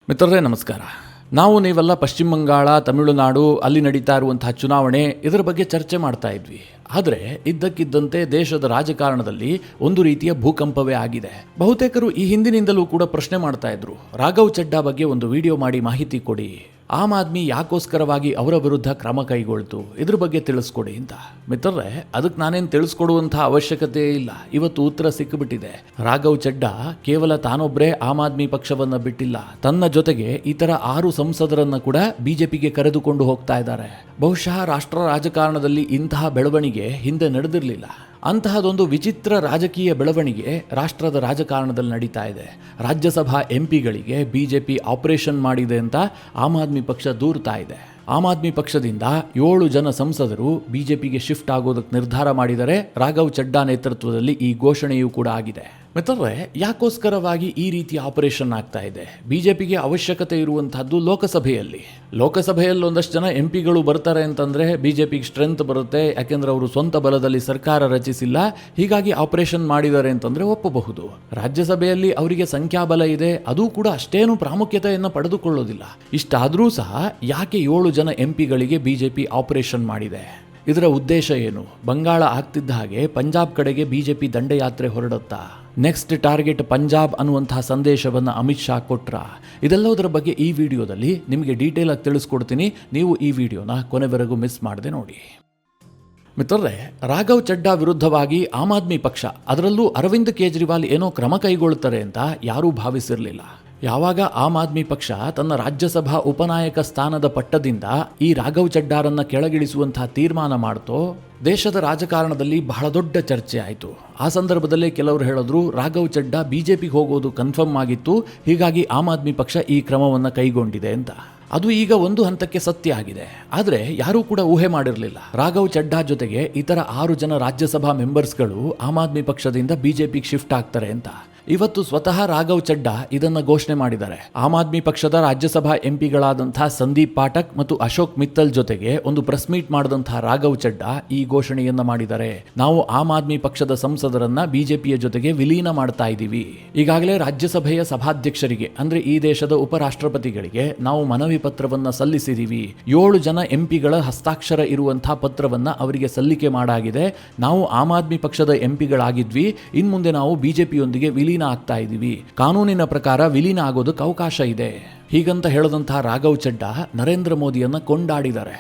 ಮಿತ್ರರೇ ನಮಸ್ಕಾರ. ನೀವೆಲ್ಲ ಪಶ್ಚಿಮ ಬಂಗಾಳ, ತಮಿಳುನಾಡು ಅಲ್ಲಿ ನಡೀತಾ ಇರುವಂತಹ ಚುನಾವಣೆ ಇದರ ಬಗ್ಗೆ ಚರ್ಚೆ ಮಾಡ್ತಾ ಇದ್ವಿ. ಆದರೆ ಇದ್ದಕ್ಕಿದ್ದಂತೆ ದೇಶದ ರಾಜಕಾರಣದಲ್ಲಿ ಒಂದು ರೀತಿಯ ಭೂಕಂಪವೇ ಆಗಿದೆ. ಬಹುತೇಕರು ಈ ಹಿಂದಿನಿಂದಲೂ ಕೂಡ ಪ್ರಶ್ನೆ ಮಾಡ್ತಾ ಇದ್ರು, ರಾಘವ್ ಚಡ್ಡಾ ಬಗ್ಗೆ ಒಂದು ವಿಡಿಯೋ ಮಾಡಿ ಮಾಹಿತಿ ಕೊಡಿ, ಆಮ್ ಆದ್ಮಿ ಯಾಕೋಸ್ಕರವಾಗಿ ಅವರ ವಿರುದ್ಧ ಕ್ರಮ ಕೈಗೊಳ್ತು, ಇದ್ರ ಬಗ್ಗೆ ತಿಳಿಸ್ಕೊಡಿ ಅಂತ. ಮಿತ್ರರೇ, ಅದಕ್ಕೆ ನಾನೇನು ತಿಳಿಸ್ಕೊಡುವಂತಹ ಅವಶ್ಯಕತೆ ಇಲ್ಲ. ಇವತ್ತು ಉತ್ತರ ಸಿಕ್ಕಿಬಿಟ್ಟಿದೆ. ರಾಘವ್ ಚಡ್ಡಾ ಕೇವಲ ತಾನೊಬ್ಬರೇ ಆಮ್ ಆದ್ಮಿ ಪಕ್ಷವನ್ನ ಬಿಟ್ಟಿಲ್ಲ, ತನ್ನ ಜೊತೆಗೆ ಇತರ 6 ಸಂಸದರನ್ನ ಕೂಡ ಬಿಜೆಪಿಗೆ ಕರೆದುಕೊಂಡು ಹೋಗ್ತಾ ಇದ್ದಾರೆ. ಬಹುಶಃ ರಾಷ್ಟ್ರ ರಾಜಕಾರಣದಲ್ಲಿ ಇಂತಹ ಬೆಳವಣಿಗೆ ಹಿಂದೆ ನಡೆದಿರಲಿಲ್ಲ. ಅಂತಹದೊಂದು ವಿಚಿತ್ರ ರಾಜಕೀಯ ಬೆಳವಣಿಗೆ ರಾಷ್ಟ್ರದ ರಾಜಕಾರಣದಲ್ಲಿ ನಡೀತಾ ಇದೆ. ರಾಜ್ಯಸಭಾ ಎಂಪಿಗಳಿಗೆ ಬಿಜೆಪಿ ಆಪರೇಷನ್ ಮಾಡಿದೆ ಅಂತ ಆಮ್ ಆದ್ಮಿ ಪಕ್ಷ ದೂರ್ತಾ ಇದೆ. ಆಮ್ ಆದ್ಮಿ ಪಕ್ಷದಿಂದ 7 ಜನ ಸಂಸದರು ಬಿಜೆಪಿಗೆ ಶಿಫ್ಟ್ ಆಗೋದಕ್ಕೆ ನಿರ್ಧಾರ ಮಾಡಿದರೆ ರಾಘವ್ ಚಡ್ಡಾ ನೇತೃತ್ವದಲ್ಲಿ ಈ ಘೋಷಣೆಯೂ ಕೂಡ ಆಗಿದೆ. ಮಿತ್ರರೇ, ಯಾಕೋಸ್ಕರವಾಗಿ ಈ ರೀತಿ ಆಪರೇಷನ್ ಆಗ್ತಾ ಇದೆ? ಬಿಜೆಪಿಗೆ ಅವಶ್ಯಕತೆ ಇರುವಂತಹದ್ದು ಲೋಕಸಭೆಯಲ್ಲಿ ಒಂದಷ್ಟು ಜನ ಎಂಪಿಗಳು ಬರ್ತಾರೆ ಅಂತಂದ್ರೆ ಬಿಜೆಪಿಗೆ ಸ್ಟ್ರೆಂತ್ ಬರುತ್ತೆ. ಯಾಕೆಂದ್ರೆ ಅವರು ಸ್ವಂತ ಬಲದಲ್ಲಿ ಸರ್ಕಾರ ರಚಿಸಿಲ್ಲ, ಹೀಗಾಗಿ ಆಪರೇಷನ್ ಮಾಡಿದ್ದಾರೆ ಅಂತಂದ್ರೆ ಒಪ್ಪಬಹುದು. ರಾಜ್ಯಸಭೆಯಲ್ಲಿ ಅವರಿಗೆ ಸಂಖ್ಯಾಬಲ ಇದೆ, ಅದು ಕೂಡ ಅಷ್ಟೇನು ಪ್ರಾಮುಖ್ಯತೆಯನ್ನು ಪಡೆದುಕೊಳ್ಳೋದಿಲ್ಲ. ಇಷ್ಟಾದರೂ ಸಹ ಯಾಕೆ 7 ಜನ ಎಂಪಿಗಳಿಗೆ ಬಿಜೆಪಿ ಆಪರೇಷನ್ ಮಾಡಿದೆ? ಇದರ ಉದ್ದೇಶ ಏನು? ಬಂಗಾಳ ಆಗ್ತಿದ್ದ ಹಾಗೆ ಪಂಜಾಬ್ ಕಡೆಗೆ ಬಿಜೆಪಿ ದಂಡಯಾತ್ರೆ ಹೊರಡುತ್ತಾ? ನೆಕ್ಸ್ಟ್ ಟಾರ್ಗೆಟ್ ಪಂಜಾಬ್ ಅನ್ನುವಂತಹ ಸಂದೇಶವನ್ನು ಅಮಿತ್ ಶಾ ಕೊಟ್ರ? ಇದೆಲ್ಲದರ ಬಗ್ಗೆ ಈ ವಿಡಿಯೋದಲ್ಲಿ ನಿಮಗೆ ಡೀಟೇಲ್ ಆಗಿ ತಿಳಿಸ್ಕೊಡ್ತೀನಿ. ನೀವು ಈ ವಿಡಿಯೋನ ಕೊನೆವರೆಗೂ ಮಿಸ್ ಮಾಡದೆ ನೋಡಿ. ಮಿತ್ರರೇ, ರಾಘವ್ ಚಡ್ಡಾ ವಿರುದ್ಧವಾಗಿ ಆಮ್ ಆದ್ಮಿ ಪಕ್ಷ, ಅದರಲ್ಲೂ ಅರವಿಂದ್ ಕೇಜ್ರಿವಾಲ್ ಏನೋ ಕ್ರಮ ಕೈಗೊಳ್ಳುತ್ತಾರೆ ಅಂತ ಯಾರೂ ಭಾವಿಸಿರಲಿಲ್ಲ. ಯಾವಾಗ ಆಮ್ ಆದ್ಮಿ ಪಕ್ಷ ತನ್ನ ರಾಜ್ಯಸಭಾ ಉಪನಾಯಕ ಸ್ಥಾನದ ಪಟ್ಟದಿಂದ ಈ ರಾಘವ್ ಚಡ್ಡಾರನ್ನ ಕೆಳಗಿಳಿಸುವಂತಹ ತೀರ್ಮಾನ ಮಾಡ್ತೋ, ದೇಶದ ರಾಜಕಾರಣದಲ್ಲಿ ಬಹಳ ದೊಡ್ಡ ಚರ್ಚೆ ಆಯಿತು. ಆ ಸಂದರ್ಭದಲ್ಲೇ ಕೆಲವರು ಹೇಳಿದ್ರು, ರಾಘವ್ ಚಡ್ಡಾ ಬಿಜೆಪಿಗೆ ಹೋಗೋದು ಕನ್ಫರ್ಮ್ ಆಗಿತ್ತು, ಹೀಗಾಗಿ ಆಮ್ ಆದ್ಮಿ ಪಕ್ಷ ಈ ಕ್ರಮವನ್ನು ಕೈಗೊಂಡಿದೆ ಅಂತ. ಅದು ಈಗ ಒಂದು ಹಂತಕ್ಕೆ ಸತ್ಯ ಆಗಿದೆ. ಆದರೆ ಯಾರೂ ಕೂಡ ಊಹೆ ಮಾಡಿರಲಿಲ್ಲ ರಾಘವ್ ಚಡ್ಡಾ ಜೊತೆಗೆ ಇತರ 6 ಜನ ರಾಜ್ಯಸಭಾ ಮೆಂಬರ್ಸ್ಗಳು ಆಮ್ ಆದ್ಮಿ ಪಕ್ಷದಿಂದ ಬಿಜೆಪಿಗೆ ಶಿಫ್ಟ್ ಆಗ್ತಾರೆ ಅಂತ. ಇವತ್ತು ಸ್ವತಃ ರಾಘವ್ ಚಡ್ಡಾ ಇದನ್ನ ಘೋಷಣೆ ಮಾಡಿದ್ದಾರೆ. ಆಮ್ ಆದ್ಮಿ ಪಕ್ಷದ ರಾಜ್ಯಸಭಾ ಎಂಪಿಗಳಾದಂತಹ ಸಂದೀಪ್ ಪಾಠಕ್ ಮತ್ತು ಅಶೋಕ್ ಮಿತ್ತಲ್ ಜೊತೆಗೆ ಒಂದು ಪ್ರೆಸ್ ಮೀಟ್ ಮಾಡಿದಂತಹ ರಾಘವ್ ಚಡ್ಡಾ ಈ ಘೋಷಣೆಯನ್ನ ಮಾಡಿದ್ದಾರೆ. ನಾವು ಆಮ್ ಆದ್ಮಿ ಪಕ್ಷದ ಸಂಸದರನ್ನ ಬಿಜೆಪಿಯ ಜೊತೆಗೆ ವಿಲೀನ ಮಾಡ್ತಾ ಇದ್ದೀವಿ. ಈಗಾಗಲೇ ರಾಜ್ಯಸಭೆಯ ಸಭಾಧ್ಯಕ್ಷರಿಗೆ, ಅಂದ್ರೆ ಈ ದೇಶದ ಉಪರಾಷ್ಟ್ರಪತಿಗಳಿಗೆ ನಾವು ಮನವಿ ಪತ್ರವನ್ನ ಸಲ್ಲಿಸಿದೀವಿ. 7 ಜನ ಎಂಪಿಗಳ ಹಸ್ತಾಕ್ಷರ ಇರುವಂತಹ ಪತ್ರವನ್ನ ಅವರಿಗೆ ಸಲ್ಲಿಕೆ ಮಾಡಾಗಿದೆ. ನಾವು ಆಮ್ ಆದ್ಮಿ ಪಕ್ಷದ ಎಂಪಿಗಳಾಗಿದ್ವಿ, ಇನ್ ಮುಂದೆ ನಾವು ಬಿಜೆಪಿಯೊಂದಿಗೆ ವಿಲೀನ ಆಗ್ತಾ ಇದ್ದೀವಿ. ಕಾನೂನಿನ ಪ್ರಕಾರ ವಿಲೀನ ಆಗೋದಕ್ಕೆ ಅವಕಾಶ ಇದೆ. ಹೀಗಂತ ಹೇಳದಂತಹ ರಾಘವ್ ಚಡ್ಡಾ ನರೇಂದ್ರ ಮೋದಿಯನ್ನ ಕೊಂಡಾಡಿದ್ದಾರೆ.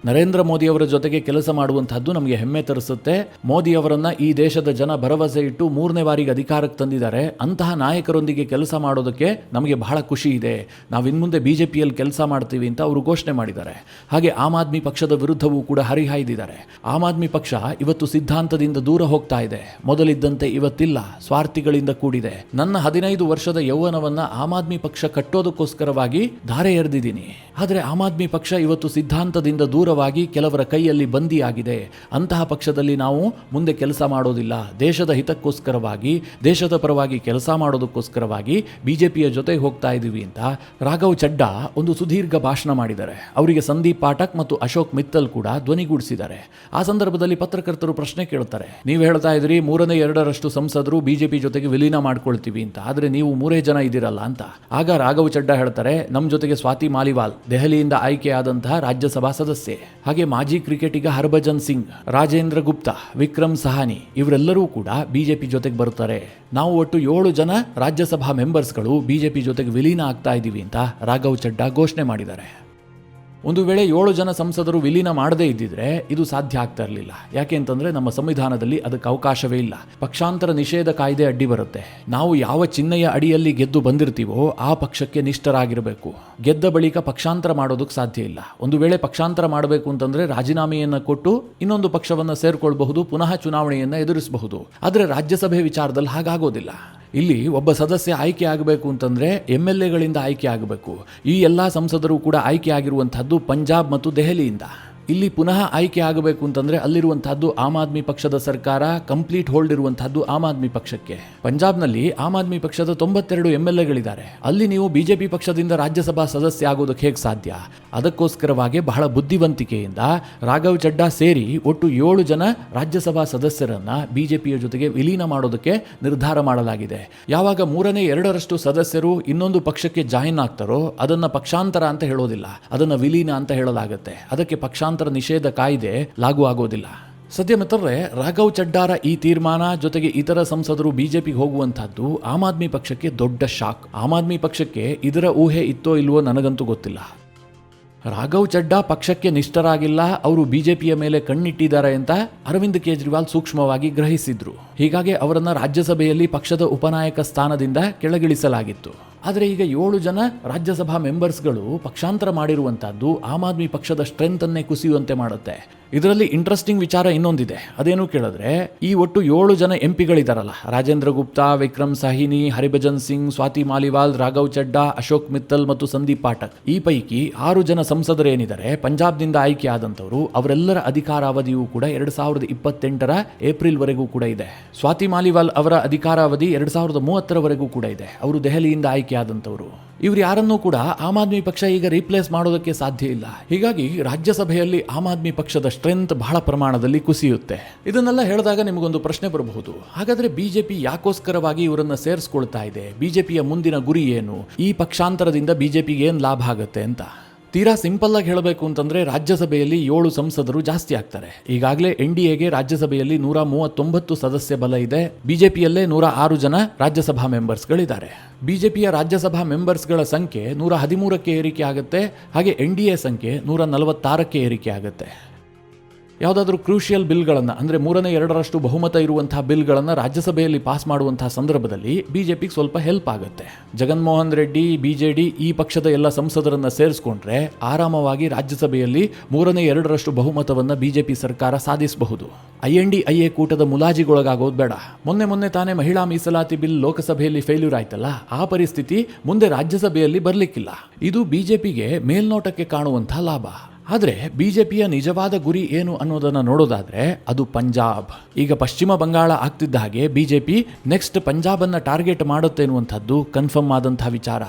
ನರೇಂದ್ರ ಮೋದಿಯವರ ಜೊತೆಗೆ ಕೆಲಸ ಮಾಡುವಂತಹದ್ದು ನಮಗೆ ಹೆಮ್ಮೆ ತರಿಸುತ್ತೆ. ಮೋದಿಯವರನ್ನ ಈ ದೇಶದ ಜನ ಭರವಸೆ ಇಟ್ಟು 3ನೇ ಬಾರಿಗೆ ಅಧಿಕಾರಕ್ಕೆ ತಂದಿದ್ದಾರೆ. ಅಂತಹ ನಾಯಕರೊಂದಿಗೆ ಕೆಲಸ ಮಾಡೋದಕ್ಕೆ ನಮಗೆ ಬಹಳ ಖುಷಿ ಇದೆ. ನಾವು ಇನ್ಮುಂದೆ ಬಿಜೆಪಿಯಲ್ಲಿ ಕೆಲಸ ಮಾಡ್ತೀವಿ ಅಂತ ಅವರು ಘೋಷಣೆ ಮಾಡಿದ್ದಾರೆ. ಹಾಗೆ ಆಮ್ ಆದ್ಮಿ ಪಕ್ಷದ ವಿರುದ್ಧವೂ ಕೂಡ ಹರಿಹಾಯ್ದಿದ್ದಾರೆ. ಆಮ್ ಆದ್ಮಿ ಪಕ್ಷ ಇವತ್ತು ಸಿದ್ಧಾಂತದಿಂದ ದೂರ ಹೋಗ್ತಾ ಇದೆ. ಮೊದಲಿದ್ದಂತೆ ಇವತ್ತಿಲ್ಲ, ಸ್ವಾರ್ಥಿಗಳಿಂದ ಕೂಡಿದೆ. ನನ್ನ 15 ವರ್ಷದ ಯೌವನವನ್ನ ಆಮ್ ಆದ್ಮಿ ಪಕ್ಷ ಕಟ್ಟೋದಕ್ಕೋಸ್ಕರವಾಗಿ ಧಾರೆ ಎರೆದಿದ್ದೀನಿ. ಆದರೆ ಆಮ್ ಆದ್ಮಿ ಪಕ್ಷ ಇವತ್ತು ಸಿದ್ಧಾಂತದಿಂದ ದೂರವಾಗಿ ಕೆಲವರ ಕೈಯಲ್ಲಿ ಬಂದಿಯಾಗಿದೆ. ಅಂತಹ ಪಕ್ಷದಲ್ಲಿ ನಾವು ಮುಂದೆ ಕೆಲಸ ಮಾಡೋದಿಲ್ಲ. ದೇಶದ ಹಿತಕ್ಕೋಸ್ಕರವಾಗಿ, ದೇಶದ ಪರವಾಗಿ ಕೆಲಸ ಮಾಡೋದಕ್ಕೋಸ್ಕರವಾಗಿ ಬಿಜೆಪಿಯ ಜೊತೆ ಹೋಗ್ತಾ ಇದ್ದೀವಿ ಅಂತ ರಾಘವ್ ಚಡ್ಡಾ ಒಂದು ಸುದೀರ್ಘ ಭಾಷಣ ಮಾಡಿದ್ದಾರೆ. ಅವರಿಗೆ ಸಂದೀಪ್ ಪಾಠಕ್ ಮತ್ತು ಅಶೋಕ್ ಮಿತ್ತಲ್ ಕೂಡ ಧ್ವನಿಗೂಡಿಸಿದ್ದಾರೆ. ಆ ಸಂದರ್ಭದಲ್ಲಿ ಪತ್ರಕರ್ತರು ಪ್ರಶ್ನೆ ಕೇಳುತ್ತಾರೆ, ನೀವು ಹೇಳ್ತಾ ಇದ್ರಿ 2/3 ಸಂಸದರು ಬಿಜೆಪಿ ಜೊತೆಗೆ ವಿಲೀನ ಮಾಡ್ಕೊಳ್ತೀವಿ ಅಂತ, ಆದ್ರೆ ನೀವು 3 ಜನ ಇದ್ದೀರಲ್ಲ ಅಂತ. ಆಗ ರಾಘವ್ ಚಡ್ಡಾ ಹೇಳ್ತಾರೆ, ನಮ್ಮ ಜೊತೆಗೆ ಸ್ವಾತಿ ಮಾಲಿವಾಲ್, ದೆಹಲಿಯಿಂದ ಆಯ್ಕೆಯಾದಂತಹ ರಾಜ್ಯಸಭಾ ಸದಸ್ಯೆ, ಹಾಗೆ ಮಾಜಿ ಕ್ರಿಕೆಟಿಗ ಹರ್ಭಜನ್ ಸಿಂಗ್, ರಾಜೇಂದ್ರ ಗುಪ್ತಾ, ವಿಕ್ರಮ್ ಸಹಾನಿ ಇವರೆಲ್ಲರೂ ಕೂಡ ಬಿಜೆಪಿ ಜೊತೆಗೆ ಬರುತ್ತಾರೆ. ನಾವು ಒಟ್ಟು 7 ಜನ ರಾಜ್ಯಸಭಾ ಮೆಂಬರ್ಸ್ಗಳು ಬಿಜೆಪಿ ಜೊತೆಗೆ ವಿಲೀನ ಆಗ್ತಾ ಇದ್ದೀವಿ ಅಂತ ರಾಘವ್ ಚಡ್ಡಾ ಘೋಷಣೆ ಮಾಡಿದ್ದಾರೆ. ಒಂದು ವೇಳೆ 7 ಜನ ಸಂಸದರು ವಿಲೀನ ಮಾಡದೇ ಇದ್ದಿದ್ರೆ ಇದು ಸಾಧ್ಯ ಆಗ್ತಾ ಇರಲಿಲ್ಲ. ಯಾಕೆ ಅಂತಂದ್ರೆ ನಮ್ಮ ಸಂವಿಧಾನದಲ್ಲಿ ಅದಕ್ಕೆ ಅವಕಾಶವೇ ಇಲ್ಲ. ಪಕ್ಷಾಂತರ ನಿಷೇಧ ಕಾಯ್ದೆ ಅಡ್ಡಿ ಬರುತ್ತೆ. ನಾವು ಯಾವ ಚಿಹ್ನೆಯ ಅಡಿಯಲ್ಲಿ ಗೆದ್ದು ಬಂದಿರ್ತೀವೋ ಆ ಪಕ್ಷಕ್ಕೆ ನಿಷ್ಠರಾಗಿರಬೇಕು. ಗೆದ್ದ ಬಳಿಕ ಪಕ್ಷಾಂತರ ಮಾಡೋದಕ್ಕೆ ಸಾಧ್ಯ ಇಲ್ಲ. ಒಂದು ವೇಳೆ ಪಕ್ಷಾಂತರ ಮಾಡಬೇಕು ಅಂತಂದ್ರೆ ರಾಜೀನಾಮೆಯನ್ನ ಕೊಟ್ಟು ಇನ್ನೊಂದು ಪಕ್ಷವನ್ನ ಸೇರ್ಕೊಳ್ಬಹುದು, ಪುನಃ ಚುನಾವಣೆಯನ್ನ ಎದುರಿಸಬಹುದು. ಆದರೆ ರಾಜ್ಯಸಭೆ ವಿಚಾರದಲ್ಲಿ ಹಾಗಾಗೋದಿಲ್ಲ. ಇಲ್ಲಿ ಒಬ್ಬ ಸದಸ್ಯ ಆಯ್ಕೆ ಆಗಬೇಕು ಅಂತಂದ್ರೆ MLAಗಳಿಂದ ಆಯ್ಕೆ ಆಗಬೇಕು. ಈ ಎಲ್ಲಾ ಸಂಸದರು ಕೂಡ ಆಯ್ಕೆ ಆಗಿರುವಂತಹದ್ದು ಪಂಜಾಬ್ ಮತ್ತು ದೆಹಲಿಯಿಂದ. ಇಲ್ಲಿ ಪುನಃ ಆಯ್ಕೆ ಆಗಬೇಕು ಅಂತಂದ್ರೆ ಅಲ್ಲಿರುವಂತಹದ್ದು ಆಮ್ ಆದ್ಮಿ ಪಕ್ಷದ ಸರ್ಕಾರ, ಕಂಪ್ಲೀಟ್ ಹೋಲ್ಡ್ ಇರುವಂತಹದ್ದು ಆಮ್ ಆದ್ಮಿ ಪಕ್ಷಕ್ಕೆ. ಪಂಜಾಬ್ನಲ್ಲಿ ಆಮ್ ಆದ್ಮಿ ಪಕ್ಷದ 92 MLAಗಳಿದ್ದಾರೆ. ಅಲ್ಲಿ ನೀವು ಬಿಜೆಪಿ ಪಕ್ಷದಿಂದ ರಾಜ್ಯಸಭಾ ಸದಸ್ಯ ಆಗೋದಕ್ಕೆ ಹೇಗೆ ಸಾಧ್ಯ? ಅದಕ್ಕೋಸ್ಕರವಾಗಿ ಬಹಳ ಬುದ್ಧಿವಂತಿಕೆಯಿಂದ ರಾಘವ್ ಚಡ್ಡಾ ಸೇರಿ ಒಟ್ಟು 7 ಜನ ರಾಜ್ಯಸಭಾ ಸದಸ್ಯರನ್ನ ಬಿಜೆಪಿಯ ಜೊತೆಗೆ ವಿಲೀನ ಮಾಡೋದಕ್ಕೆ ನಿರ್ಧಾರ ಮಾಡಲಾಗಿದೆ. ಯಾವಾಗ 3/2 ಸದಸ್ಯರು ಇನ್ನೊಂದು ಪಕ್ಷಕ್ಕೆ ಜಾಯಿನ್ ಆಗ್ತಾರೋ ಅದನ್ನ ಪಕ್ಷಾಂತರ ಅಂತ ಹೇಳೋದಿಲ್ಲ, ಅದನ್ನ ವಿಲೀನ ಅಂತ ಹೇಳಲಾಗುತ್ತೆ. ಅದಕ್ಕೆ ಪಕ್ಷಾಂತರ ನಿಷೇಧ ಕಾಯ್ದೆ ಲಾಗೂ ಆಗೋದಿಲ್ಲ. ಸದ್ಯ ಮಿತ್ರರೇ, ರಾಘವ್ ಚಡ್ಡಾರ ಈ ತೀರ್ಮಾನ ಜೊತೆಗೆ ಇತರ ಸಂಸದರು ಬಿಜೆಪಿಗೆ ಹೋಗುವಂತಹದ್ದು ಆಮ್ ಆದ್ಮಿ ಪಕ್ಷಕ್ಕೆ ದೊಡ್ಡ ಶಾಕ್. ಆಮ್ ಆದ್ಮಿ ಪಕ್ಷಕ್ಕೆ ಇದರ ಊಹೆ ಇತ್ತೋ ಇಲ್ವೋ ನನಗಂತೂ ಗೊತ್ತಿಲ್ಲ. ರಾಘವ್ ಚಡ್ಡಾ ಪಕ್ಷಕ್ಕೆ ನಿಷ್ಠರಾಗಿಲ್ಲ, ಅವರು ಬಿಜೆಪಿಯ ಮೇಲೆ ಕಣ್ಣಿಟ್ಟಿದ್ದಾರೆ ಅಂತ ಅರವಿಂದ್ ಕೇಜ್ರಿವಾಲ್ ಸೂಕ್ಷ್ಮವಾಗಿ ಗ್ರಹಿಸಿದ್ರು. ಹೀಗಾಗಿ ಅವರನ್ನ ರಾಜ್ಯಸಭೆಯಲ್ಲಿ ಪಕ್ಷದ ಉಪನಾಯಕ ಸ್ಥಾನದಿಂದ ಕೆಳಗಿಳಿಸಲಾಗಿತ್ತು. ಆದರೆ ಈಗ 7 ಜನ ರಾಜ್ಯಸಭಾ ಮೆಂಬರ್ಸ್ಗಳು ಪಕ್ಷಾಂತರ ಮಾಡಿರುವಂತಹದ್ದು ಆಮ್ ಆದ್ಮಿ ಪಕ್ಷದ ಸ್ಟ್ರೆಂತ್ ಅನ್ನೇ ಕುಸಿಯುವಂತೆ ಮಾಡುತ್ತೆ. ಇದರಲ್ಲಿ ಇಂಟ್ರೆಸ್ಟಿಂಗ್ ವಿಚಾರ ಇನ್ನೊಂದಿದೆ. ಅದೇನು ಕೇಳಿದ್ರೆ, ಈ ಒಟ್ಟು 7 ಜನ ಎಂಪಿಗಳಿದಾರಲ್ಲ, ರಾಜೇಂದ್ರ ಗುಪ್ತಾ, ವಿಕ್ರಮ್ ಸಾಹಿನಿ, ಹರಿಭಜನ್ ಸಿಂಗ್, ಸ್ವಾತಿ ಮಾಲಿವಾಲ್, ರಾಘವ್ ಚಡ್ಡಾ, ಅಶೋಕ್ ಮಿತ್ತಲ್ ಮತ್ತು ಸಂದೀಪ್ ಪಾಠಕ್, ಈ ಪೈಕಿ 6 ಜನ ಸಂಸದರೇನಿದ್ದಾರೆ ಪಂಜಾಬ್ನಿಂದ ಆಯ್ಕೆ ಆದಂತವರು, ಅವರೆಲ್ಲರ ಅಧಿಕಾರಾವಧಿಯೂ ಕೂಡ 2028 ಏಪ್ರಿಲ್ ವರೆಗೂ ಕೂಡ ಇದೆ. ಸ್ವಾತಿ ಮಾಲಿವಾಲ್ ಅವರ ಅಧಿಕಾರಾವಧಿ 2030 ಕೂಡ ಇದೆ. ಅವರು ದೆಹಲಿಯಿಂದ ಆಯ್ಕೆ ಆದಂತವರು. ಇವ್ರು ಯಾರನ್ನೂ ಕೂಡ ಆಮ್ ಆದ್ಮಿ ಪಕ್ಷ ಈಗ ರೀಪ್ಲೇಸ್ ಮಾಡೋದಕ್ಕೆ ಸಾಧ್ಯ ಇಲ್ಲ. ಹೀಗಾಗಿ ರಾಜ್ಯಸಭೆಯಲ್ಲಿ ಆಮ್ ಆದ್ಮಿ ಪಕ್ಷದ ಸ್ಟ್ರೆಂತ್ ಬಹಳ ಪ್ರಮಾಣದಲ್ಲಿ ಕುಸಿಯುತ್ತೆ. ಇದನ್ನೆಲ್ಲ ಹೇಳಿದಾಗ ನಿಮಗೊಂದು ಪ್ರಶ್ನೆ ಬರಬಹುದು, ಹಾಗಾದ್ರೆ ಬಿಜೆಪಿ ಯಾಕೋಸ್ಕರವಾಗಿ ಇವರನ್ನ ಸೇರಿಸ್ಕೊಳ್ತಾ ಇದೆ? ಬಿಜೆಪಿಯ ಮುಂದಿನ ಗುರಿ ಏನು? ಈ ಪಕ್ಷಾಂತರದಿಂದ ಬಿಜೆಪಿಗೆ ಏನ್ ಲಾಭ ಆಗುತ್ತೆ ಅಂತ. ತೀರಾ ಸಿಂಪಲ್ ಆಗಿ ಹೇಳಬೇಕು ಅಂತಂದ್ರೆ, ರಾಜ್ಯಸಭೆಯಲ್ಲಿ 7 ಸಂಸದರು ಜಾಸ್ತಿ ಆಗ್ತಾರೆ. ಈಗಾಗಲೇ NDAಗೆ ರಾಜ್ಯಸಭೆಯಲ್ಲಿ 139 ಸದಸ್ಯ ಬಲ ಇದೆ. ಬಿಜೆಪಿಯಲ್ಲೇ 106 ಜನ ರಾಜ್ಯಸಭಾ ಮೆಂಬರ್ಸ್ಗಳಿದ್ದಾರೆ. ಬಿಜೆಪಿಯ ರಾಜ್ಯಸಭಾ ಮೆಂಬರ್ಸ್ಗಳ ಸಂಖ್ಯೆ 113ಕ್ಕೆ ಏರಿಕೆ ಆಗುತ್ತೆ. ಹಾಗೆ NDA ಸಂಖ್ಯೆ 146ಕ್ಕೆ ಏರಿಕೆ ಆಗುತ್ತೆ. ಯಾವುದಾದ್ರೂ ಕ್ರೂಷಿಯಲ್ ಬಿಲ್ಗಳನ್ನು ಅಂದರೆ 3/2 ಬಹುಮತ ಇರುವಂತಹ ಬಿಲ್ಗಳನ್ನು ರಾಜ್ಯಸಭೆಯಲ್ಲಿ ಪಾಸ್ ಮಾಡುವಂತಹ ಸಂದರ್ಭದಲ್ಲಿ ಬಿಜೆಪಿಗೆ ಸ್ವಲ್ಪ ಹೆಲ್ಪ್ ಆಗುತ್ತೆ. ಜಗನ್ಮೋಹನ್ ರೆಡ್ಡಿ, BJD ಈ ಪಕ್ಷದ ಎಲ್ಲ ಸಂಸದರನ್ನ ಸೇರಿಸ್ಕೊಂಡ್ರೆ ಆರಾಮವಾಗಿ ರಾಜ್ಯಸಭೆಯಲ್ಲಿ 3/2 ಬಹುಮತವನ್ನು ಬಿಜೆಪಿ ಸರ್ಕಾರ ಸಾಧಿಸಬಹುದು. INDIA ಕೂಟದ ಮುಲಾಜಿಗೊಳಗಾಗೋದು ಬೇಡ. ಮೊನ್ನೆ ತಾನೇ ಮಹಿಳಾ ಮೀಸಲಾತಿ ಬಿಲ್ ಲೋಕಸಭೆಯಲ್ಲಿ ಫೇಲ್ಯೂರ್ ಆಯ್ತಲ್ಲ, ಆ ಪರಿಸ್ಥಿತಿ ಮುಂದೆ ರಾಜ್ಯಸಭೆಯಲ್ಲಿ ಬರಲಿಕ್ಕಿಲ್ಲ. ಇದು ಬಿಜೆಪಿಗೆ ಮೇಲ್ನೋಟಕ್ಕೆ ಕಾಣುವಂತಹ ಲಾಭ. ಆದರೆ ಬಿಜೆಪಿಯ ನಿಜವಾದ ಗುರಿ ಏನು ಅನ್ನೋದನ್ನು ನೋಡೋದಾದ್ರೆ ಅದು ಪಂಜಾಬ್. ಈಗ ಪಶ್ಚಿಮ ಬಂಗಾಳ ಆಗ್ತಿದ್ದ ಹಾಗೆ ಬಿಜೆಪಿ ನೆಕ್ಸ್ಟ್ ಪಂಜಾಬ್ ಅನ್ನ ಟಾರ್ಗೆಟ್ ಮಾಡುತ್ತೆ ಎನ್ನುವಂಥದ್ದು ಕನ್ಫರ್ಮ್ ಆದಂತಹ ವಿಚಾರ.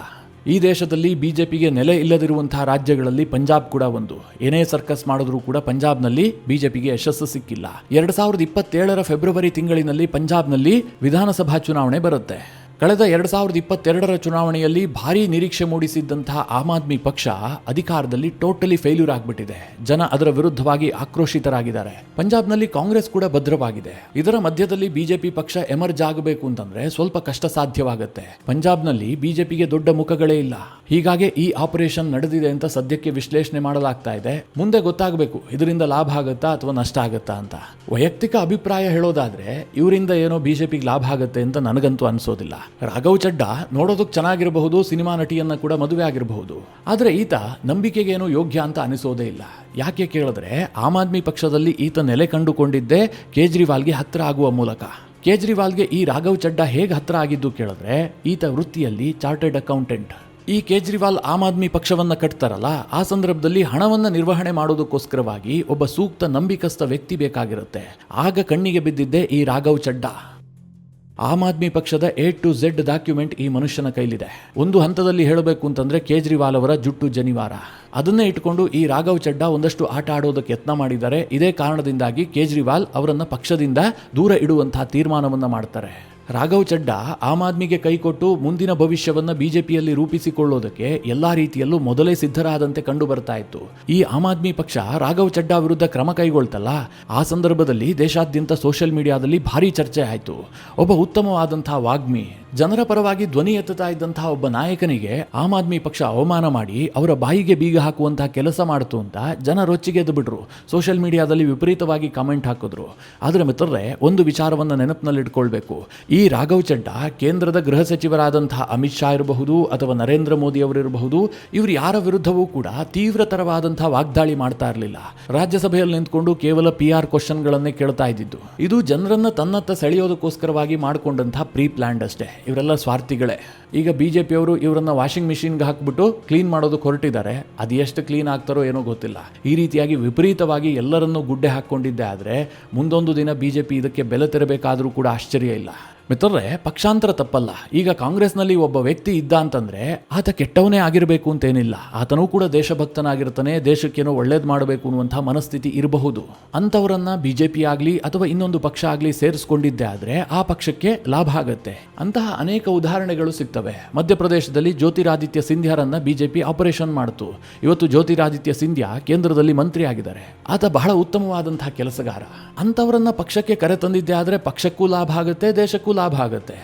ಈ ದೇಶದಲ್ಲಿ ಬಿಜೆಪಿಗೆ ನೆಲೆ ಇಲ್ಲದಿರುವಂತಹ ರಾಜ್ಯಗಳಲ್ಲಿ ಪಂಜಾಬ್ ಕೂಡ ಒಂದು. ಏನೇ ಸರ್ಕಸ್ ಮಾಡಿದ್ರೂ ಕೂಡ ಪಂಜಾಬ್ನಲ್ಲಿ ಬಿಜೆಪಿಗೆ ಯಶಸ್ಸು ಸಿಕ್ಕಿಲ್ಲ. 2027 ಫೆಬ್ರವರಿ ತಿಂಗಳಿನಲ್ಲಿ ಪಂಜಾಬ್ನಲ್ಲಿ ವಿಧಾನಸಭಾ ಚುನಾವಣೆ ಬರುತ್ತೆ. ಕಳೆದ 2022 ಚುನಾವಣೆಯಲ್ಲಿ ಭಾರೀ ನಿರೀಕ್ಷೆ ಮೂಡಿಸಿದ್ದಂತಹ ಆಮ್ ಆದ್ಮಿ ಪಕ್ಷ ಅಧಿಕಾರದಲ್ಲಿ ಟೋಟಲಿ ಫೇಲ್ಯೂರ್ ಆಗಿಬಿಟ್ಟಿದೆ. ಜನ ಅದರ ವಿರುದ್ಧವಾಗಿ ಆಕ್ರೋಶಿತರಾಗಿದ್ದಾರೆ. ಪಂಜಾಬ್ನಲ್ಲಿ ಕಾಂಗ್ರೆಸ್ ಕೂಡ ಭದ್ರವಾಗಿದೆ. ಇದರ ಮಧ್ಯದಲ್ಲಿ ಬಿಜೆಪಿ ಪಕ್ಷ ಎಮರ್ಜ್ ಆಗಬೇಕು ಅಂತಂದ್ರೆ ಸ್ವಲ್ಪ ಕಷ್ಟ ಸಾಧ್ಯವಾಗುತ್ತೆ. ಪಂಜಾಬ್ನಲ್ಲಿ ಬಿಜೆಪಿಗೆ ದೊಡ್ಡ ಮುಖಗಳೇ ಇಲ್ಲ. ಹೀಗಾಗಿ ಈ ಆಪರೇಷನ್ ನಡೆದಿದೆ ಅಂತ ಸದ್ಯಕ್ಕೆ ವಿಶ್ಲೇಷಣೆ ಮಾಡಲಾಗ್ತಾ ಇದೆ. ಮುಂದೆ ಗೊತ್ತಾಗಬೇಕು ಇದರಿಂದ ಲಾಭ ಆಗುತ್ತಾ ಅಥವಾ ನಷ್ಟ ಆಗುತ್ತಾ ಅಂತ. ವೈಯಕ್ತಿಕ ಅಭಿಪ್ರಾಯ ಹೇಳೋದಾದ್ರೆ ಇವರಿಂದ ಏನೋ ಬಿಜೆಪಿಗೆ ಲಾಭ ಆಗುತ್ತೆ ಅಂತ ನನಗಂತೂ ಅನ್ಸೋದಿಲ್ಲ. ರಾಘವ್ ಚಡ್ಡಾ ನೋಡೋದಕ್ಕೆ ಚೆನ್ನಾಗಿರಬಹುದು, ಸಿನಿಮಾ ನಟಿಯನ್ನ ಕೂಡ ಮದುವೆ ಆಗಿರಬಹುದು, ಆದರೆ ಈತ ನಂಬಿಕೆಗೇನು ಯೋಗ್ಯ ಅಂತ ಅನಿಸೋದೇ ಇಲ್ಲ. ಯಾಕೆ ಕೇಳಿದ್ರೆ ಆಮ್ ಆದ್ಮಿ ಪಕ್ಷದಲ್ಲಿ ಈತ ನೆಲೆ ಕಂಡುಕೊಂಡಿದ್ದೇ ಕೇಜ್ರಿವಾಲ್ಗೆ ಹತ್ರ ಆಗುವ ಮೂಲಕ. ಕೇಜ್ರಿವಾಲ್ಗೆ ಈ ರಾಘವ್ ಚಡ್ಡಾ ಹೇಗೆ ಹತ್ರ ಆಗಿದ್ದು ಕೇಳಿದ್ರೆ, ಈತ ವೃತ್ತಿಯಲ್ಲಿ ಚಾರ್ಟರ್ಡ್ ಅಕೌಂಟೆಂಟ್. ಈ ಕೇಜ್ರಿವಾಲ್ ಆಮ್ ಆದ್ಮಿ ಪಕ್ಷವನ್ನ ಕಟ್ತಾರಲ್ಲ, ಆ ಸಂದರ್ಭದಲ್ಲಿ ಹಣವನ್ನ ನಿರ್ವಹಣೆ ಮಾಡೋದಕ್ಕೋಸ್ಕರವಾಗಿ ಒಬ್ಬ ಸೂಕ್ತ ನಂಬಿಕಸ್ಥ ವ್ಯಕ್ತಿ ಬೇಕಾಗಿರುತ್ತೆ. ಆಗ ಕಣ್ಣಿಗೆ ಬಿದ್ದಿದ್ದೇ ಈ ರಾಘವ್ ಚಡ್ಡಾ. ಆಮ್ ಆದ್ಮಿ ಪಕ್ಷದ A to Z ಡಾಕ್ಯುಮೆಂಟ್ ಈ ಮನುಷ್ಯನ ಕೈಲಿದೆ. ಒಂದು ಹಂತದಲ್ಲಿ ಹೇಳಬೇಕು ಅಂತಂದ್ರೆ ಕೇಜ್ರಿವಾಲ್ ಅವರ ಜುಟ್ಟು ಜನಿವಾರ. ಅದನ್ನೇ ಇಟ್ಕೊಂಡು ಈ ರಾಘವ್ ಚಡ್ಡಾ ಒಂದಷ್ಟು ಆಟ ಆಡೋದಕ್ಕೆ ಯತ್ನ ಮಾಡಿದ್ದಾರೆ. ಇದೇ ಕಾರಣದಿಂದಾಗಿ ಕೇಜ್ರಿವಾಲ್ ಅವರನ್ನ ಪಕ್ಷದಿಂದ ದೂರ ಇಡುವಂತಹ ತೀರ್ಮಾನವನ್ನ ಮಾಡ್ತಾರೆ. ರಾಘವ್ ಚಡ್ಡಾ ಆಮ್ ಆದ್ಮಿಗೆ ಕೈಕೊಟ್ಟು ಮುಂದಿನ ಭವಿಷ್ಯವನ್ನ ಬಿಜೆಪಿಯಲ್ಲಿ ರೂಪಿಸಿಕೊಳ್ಳೋದಕ್ಕೆ ಎಲ್ಲಾ ರೀತಿಯಲ್ಲೂ ಮೊದಲೇ ಸಿದ್ಧರಾದಂತೆ ಕಂಡು ಬರ್ತಾ ಇತ್ತು. ಈ ಆಮ್ ಆದ್ಮಿ ಪಕ್ಷ ರಾಘವ್ ಚಡ್ಡಾ ವಿರುದ್ಧ ಕ್ರಮ ಕೈಗೊಳ್ತಲ್ಲ, ಆ ಸಂದರ್ಭದಲ್ಲಿ ದೇಶಾದ್ಯಂತ ಸೋಷಿಯಲ್ ಮೀಡಿಯಾದಲ್ಲಿ ಭಾರಿ ಚರ್ಚೆ ಆಯಿತು. ಒಬ್ಬ ಉತ್ತಮವಾದಂತಹ ವಾಗ್ಮಿ, ಜನರ ಪರವಾಗಿ ಧ್ವನಿ ಎತ್ತುತ್ತಾ ಇದ್ದಂತಹ ಒಬ್ಬ ನಾಯಕನಿಗೆ ಆಮ್ ಆದ್ಮಿ ಪಕ್ಷ ಅವಮಾನ ಮಾಡಿ ಅವರ ಬಾಯಿಗೆ ಬೀಗ ಹಾಕುವಂತಹ ಕೆಲಸ ಮಾಡಿತು ಅಂತ ಜನ ರೊಚ್ಚಿಗೆದ್ದು ಬಿಟ್ರು. ಸೋಷಿಯಲ್ ಮೀಡಿಯಾದಲ್ಲಿ ವಿಪರೀತವಾಗಿ ಕಾಮೆಂಟ್ ಹಾಕಿದ್ರು. ಆದರೆ ಮಿತ್ರರೇ, ಒಂದು ವಿಚಾರವನ್ನು ನೆನಪಿನಲ್ಲಿಟ್ಕೊಳ್ಬೇಕು. ಈ ಈ ರಾಘವ್ ಚಡ್ಡಾ ಕೇಂದ್ರದ ಗೃಹ ಸಚಿವರಾದಂತಹ ಅಮಿತ್ ಶಾ ಇರಬಹುದು ಅಥವಾ ನರೇಂದ್ರ ಮೋದಿ ಅವರಿರಬಹುದು, ಇವರು ಯಾರ ವಿರುದ್ಧವೂ ಕೂಡ ತೀವ್ರತರವಾದಂತಹ ವಾಗ್ದಾಳಿ ಮಾಡ್ತಾ ಇರಲಿಲ್ಲ. ರಾಜ್ಯಸಭೆಯಲ್ಲಿ ನಿಂತ್ಕೊಂಡು ಕೇವಲ PR ಕ್ವಶನ್ಗಳನ್ನೇ ಕೇಳ್ತಾ ಇದ್ದಿದ್ದು. ಇದು ಜನರನ್ನ ತನ್ನತ್ತ ಸೆಳೆಯೋದಕ್ಕೋಸ್ಕರವಾಗಿ ಮಾಡಿಕೊಂಡಂತಹ ಪ್ರೀ ಪ್ಲಾನ್ಡ್ ಅಷ್ಟೇ. ಇವರೆಲ್ಲ ಸ್ವಾರ್ಥಿಗಳೇ. ಈಗ ಬಿಜೆಪಿಯವರು ಇವರನ್ನ ವಾಷಿಂಗ್ ಮಿಷಿನ್ಗೆ ಹಾಕ್ಬಿಟ್ಟು ಕ್ಲೀನ್ ಮಾಡೋದಕ್ಕೆ ಹೊರಟಿದ್ದಾರೆ. ಅದು ಎಷ್ಟು ಕ್ಲೀನ್ ಆಗ್ತಾರೋ ಏನೋ ಗೊತ್ತಿಲ್ಲ. ಈ ರೀತಿಯಾಗಿ ವಿಪರೀತವಾಗಿ ಎಲ್ಲರನ್ನೂ ಗುಡ್ಡೆ ಹಾಕ್ಕೊಂಡಿದ್ದೆ ಆದರೆ ಮುಂದೊಂದು ದಿನ ಬಿಜೆಪಿ ಇದಕ್ಕೆ ಬೆಲೆ ತೆರಬೇಕಾದರೂ ಕೂಡ ಆಶ್ಚರ್ಯ ಇಲ್ಲ. ಮಿತ್ರರೇ, ಪಕ್ಷಾಂತರ ತಪ್ಪಲ್ಲ. ಈಗ ಕಾಂಗ್ರೆಸ್ನಲ್ಲಿ ಒಬ್ಬ ವ್ಯಕ್ತಿ ಇದ್ದ ಅಂತಂದ್ರೆ ಆತ ಕೆಟ್ಟವನೇ ಆಗಿರಬೇಕು ಅಂತೇನಿಲ್ಲ. ಆತನೂ ಕೂಡ ದೇಶಭಕ್ತನಾಗಿರ್ತಾನೆ, ದೇಶಕ್ಕೇನೋ ಒಳ್ಳೇದು ಮಾಡಬೇಕು ಅನ್ನುವಂತಹ ಮನಸ್ಥಿತಿ ಇರಬಹುದು. ಅಂಥವರನ್ನ ಬಿಜೆಪಿ ಆಗಲಿ ಅಥವಾ ಇನ್ನೊಂದು ಪಕ್ಷ ಆಗಲಿ ಸೇರಿಸ್ಕೊಂಡಿದ್ದೆ ಆದರೆ ಆ ಪಕ್ಷಕ್ಕೆ ಲಾಭ ಆಗತ್ತೆ. ಅಂತಹ ಅನೇಕ ಉದಾಹರಣೆಗಳು ಸಿಗ್ತವೆ. ಮಧ್ಯಪ್ರದೇಶದಲ್ಲಿ ಜ್ಯೋತಿರಾದಿತ್ಯ ಸಿಂಧ್ಯಾರನ್ನ ಬಿಜೆಪಿ ಆಪರೇಷನ್ ಮಾಡಿತು. ಇವತ್ತು ಜ್ಯೋತಿರಾದಿತ್ಯ ಸಿಂಧ್ಯಾ ಕೇಂದ್ರದಲ್ಲಿ ಮಂತ್ರಿ ಆಗಿದ್ದಾರೆ. ಆತ ಬಹಳ ಉತ್ತಮವಾದಂತಹ ಕೆಲಸಗಾರ. ಅಂಥವರನ್ನ ಪಕ್ಷಕ್ಕೆ ಕರೆ ತಂದಿದ್ದೆ ಆದರೆ ಪಕ್ಷಕ್ಕೂ ಲಾಭ ಆಗುತ್ತೆ, ದೇಶಕ್ಕೂ ಲಾಭ ಆಗುತ್ತೆ.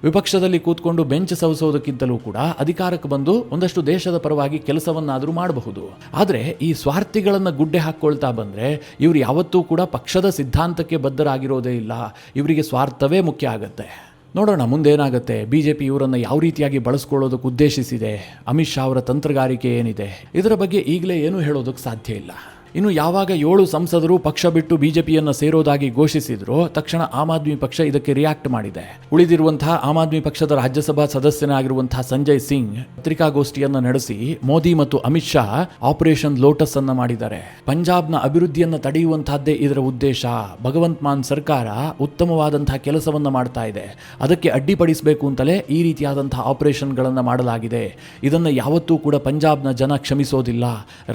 ವಿಪಕ್ಷದಲ್ಲಿ ಕೂತ್ಕೊಂಡು ಬೆಂಚ್ ಸವಸೋದಕ್ಕಿಂತಲೂ ಕೂಡ ಅಧಿಕಾರಕ್ಕೆ ಬಂದು ಒಂದಷ್ಟು ದೇಶದ ಪರವಾಗಿ ಕೆಲಸವನ್ನಾದರೂ ಮಾಡಬಹುದು. ಆದರೆ ಈ ಸ್ವಾರ್ಥಿಗಳನ್ನು ಗುಡ್ಡೆ ಹಾಕ್ಕೊಳ್ತಾ ಬಂದರೆ ಇವರು ಯಾವತ್ತೂ ಕೂಡ ಪಕ್ಷದ ಸಿದ್ಧಾಂತಕ್ಕೆ ಬದ್ಧರಾಗಿರೋದೇ ಇಲ್ಲ. ಇವರಿಗೆ ಸ್ವಾರ್ಥವೇ ಮುಖ್ಯ ಆಗುತ್ತೆ. ನೋಡೋಣ ಮುಂದೇನಾಗುತ್ತೆ. ಬಿಜೆಪಿ ಇವರನ್ನು ಯಾವ ರೀತಿಯಾಗಿ ಬಳಸ್ಕೊಳ್ಳೋದಕ್ಕೆ ಉದ್ದೇಶಿಸಿದೆ, ಅಮಿತ್ ಶಾ ಅವರ ತಂತ್ರಗಾರಿಕೆ ಏನಿದೆ, ಇದರ ಬಗ್ಗೆ ಈಗಲೇ ಏನೂ ಹೇಳೋದಕ್ಕೆ ಸಾಧ್ಯ ಇಲ್ಲ. ಇನ್ನು ಯಾವಾಗ 7 ಸಂಸದರು ಪಕ್ಷ ಬಿಟ್ಟು ಬಿಜೆಪಿಯನ್ನು ಸೇರೋದಾಗಿ ಘೋಷಿಸಿದ್ರು, ತಕ್ಷಣ ಆಮ್ ಆದ್ಮಿ ಪಕ್ಷ ಇದಕ್ಕೆ ರಿಯಾಕ್ಟ್ ಮಾಡಿದೆ. ಉಳಿದಿರುವಂತಹ ಆಮ್ ಆದ್ಮಿ ಪಕ್ಷದ ರಾಜ್ಯಸಭಾ ಸದಸ್ಯನಾಗಿರುವಂತಹ ಸಂಜಯ್ ಸಿಂಗ್ ಪತ್ರಿಕಾಗೋಷ್ಠಿಯನ್ನು ನಡೆಸಿ ಮೋದಿ ಮತ್ತು ಅಮಿತ್ ಶಾ ಆಪರೇಷನ್ ಲೋಟಸ್ ಅನ್ನ ಮಾಡಿದ್ದಾರೆ. ಪಂಜಾಬ್ನ ಅಭಿವೃದ್ಧಿಯನ್ನು ತಡೆಯುವಂತಹದ್ದೇ ಇದರ ಉದ್ದೇಶ. ಭಗವಂತ್ ಮಾನ್ ಸರ್ಕಾರ ಉತ್ತಮವಾದಂತಹ ಕೆಲಸವನ್ನ ಮಾಡ್ತಾ ಇದೆ, ಅದಕ್ಕೆ ಅಡ್ಡಿಪಡಿಸಬೇಕು ಅಂತಲೇ ಈ ರೀತಿಯಾದಂತಹ ಆಪರೇಷನ್ಗಳನ್ನು ಮಾಡಲಾಗಿದೆ. ಇದನ್ನು ಯಾವತ್ತೂ ಕೂಡ ಪಂಜಾಬ್ನ ಜನ ಕ್ಷಮಿಸೋದಿಲ್ಲ.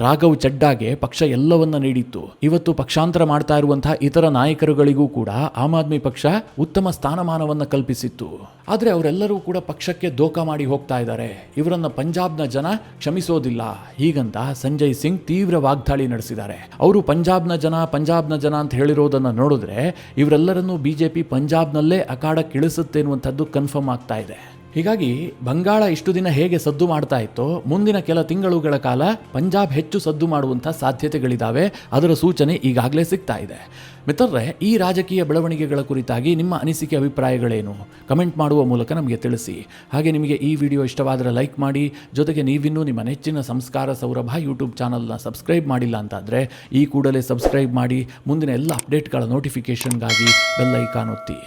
ರಾಘವ್ ಚಡ್ಡಾಗೆ ಪಕ್ಷ ಎಲ್ಲವನ್ನ ನೀಡಿತ್ತು. ಇವತ್ತು ಪಕ್ಷಾಂತರ ಮಾಡ್ತಾ ಇರುವಂತಹ ಇತರ ನಾಯಕರುಗಳಿಗೂ ಕೂಡ ಆಮ್ ಆದ್ಮಿ ಪಕ್ಷ ಉತ್ತಮ ಸ್ಥಾನಮಾನವನ್ನು ಕಲ್ಪಿಸಿತ್ತು. ಆದರೆ ಅವರೆಲ್ಲರೂ ಕೂಡ ಪಕ್ಷಕ್ಕೆ ದೋಖಾ ಮಾಡಿ ಹೋಗ್ತಾ ಇದ್ದಾರೆ. ಇವರನ್ನ ಪಂಜಾಬ್ನ ಜನ ಕ್ಷಮಿಸೋದಿಲ್ಲ ಹೀಗಂತ ಸಂಜಯ್ ಸಿಂಗ್ ತೀವ್ರ ವಾಗ್ದಾಳಿ ನಡೆಸಿದ್ದಾರೆ. ಅವರು ಪಂಜಾಬ್ನ ಜನ ಅಂತ ಹೇಳಿರೋದನ್ನು ನೋಡಿದ್ರೆ ಇವರೆಲ್ಲರನ್ನೂ ಬಿಜೆಪಿ ಪಂಜಾಬ್ನಲ್ಲೇ ಅಖಾಡಕ್ಕೆ ಇಳಿಸುತ್ತೆ ಎನ್ನುವಂಥದ್ದು ಕನ್ಫರ್ಮ್ ಆಗ್ತಾ ಇದೆ. ಹೀಗಾಗಿ ಬಂಗಾಳ ಇಷ್ಟು ದಿನ ಹೇಗೆ ಸದ್ದು ಮಾಡ್ತಾ ಇತ್ತೋ ಮುಂದಿನ ಕೆಲ ತಿಂಗಳುಗಳ ಕಾಲ ಪಂಜಾಬ್ ಹೆಚ್ಚು ಸದ್ದು ಮಾಡುವಂಥ ಸಾಧ್ಯತೆಗಳಿದ್ದಾವೆ. ಅದರ ಸೂಚನೆ ಈಗಾಗಲೇ ಸಿಗ್ತಾ ಇದೆ. ಮಿತ್ರರೇ, ಈ ರಾಜಕೀಯ ಬೆಳವಣಿಗೆಗಳ ಕುರಿತಾಗಿ ನಿಮ್ಮ ಅನಿಸಿಕೆ ಅಭಿಪ್ರಾಯಗಳೇನು? ಕಮೆಂಟ್ ಮಾಡುವ ಮೂಲಕ ನಮಗೆ ತಿಳಿಸಿ. ಹಾಗೆ ನಿಮಗೆ ಈ ವಿಡಿಯೋ ಇಷ್ಟವಾದರೆ ಲೈಕ್ ಮಾಡಿ. ಜೊತೆಗೆ ನೀವಿನ್ನೂ ನಿಮ್ಮ ನೆಚ್ಚಿನ ಸಂಸ್ಕಾರ ಸೌರಭ ಯೂಟ್ಯೂಬ್ ಚಾನಲ್ನ ಸಬ್ಸ್ಕ್ರೈಬ್ ಮಾಡಿಲ್ಲ ಅಂತಾದರೆ ಈ ಕೂಡಲೇ ಸಬ್ಸ್ಕ್ರೈಬ್ ಮಾಡಿ. ಮುಂದಿನ ಎಲ್ಲ ಅಪ್ಡೇಟ್ಗಳ ನೋಟಿಫಿಕೇಷನ್ಗಾಗಿ ಬೆಲ್ ಐಕಾನ್ ಒತ್ತಿ.